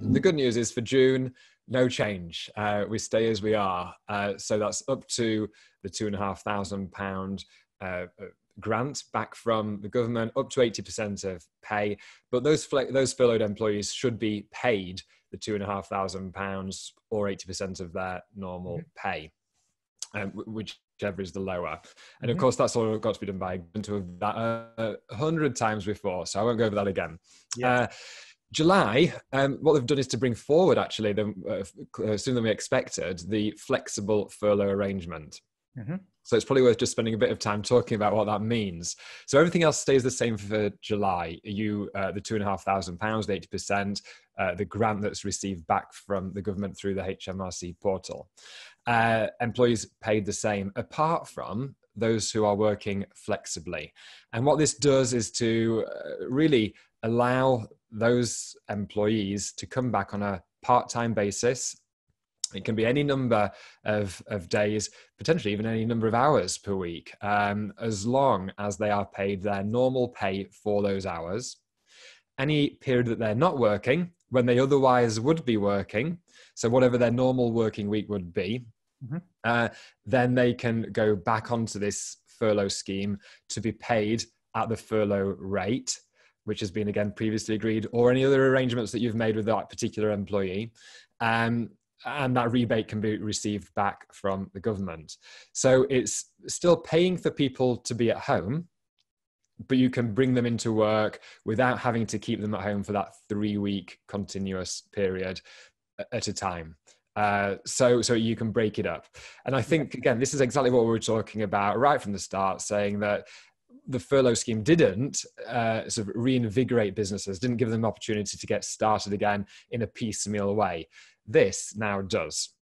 the good news is for June, no change. We stay as we are. So that's up to the £2,500 grant back from the government, up to 80% of pay. But those furloughed employees should be paid the £2,500 or 80% of their normal pay, whichever is the lower. And of course, that's all got to be done by that 100 times before. So I won't go over that again. Yeah. July, what they've done is to bring forward, actually, sooner than we expected, the flexible furlough arrangement. So it's probably worth just spending a bit of time talking about what that means. So everything else stays the same for July. The £2,500, 80%, the grant that's received back from the government through the HMRC portal. Employees paid the same, apart from those who are working flexibly. And what this does is to really allow those employees to come back on a part-time basis. It can be any number of days, potentially even any number of hours per week, as long as they are paid their normal pay for those hours. Any period that they're not working, when they otherwise would be working, so whatever their normal working week would be, then they can go back onto this furlough scheme to be paid at the furlough rate, which has been, again, previously agreed, or any other arrangements that you've made with that particular employee. And that rebate can be received back from the government. So it's still paying for people to be at home, but you can bring them into work without having to keep them at home for that 3-week continuous period at a time. So you can break it up. And I think, again, this is exactly what we were talking about right from the start, saying that the furlough scheme didn't sort of reinvigorate businesses, didn't give them opportunity to get started again in a piecemeal way. This now does.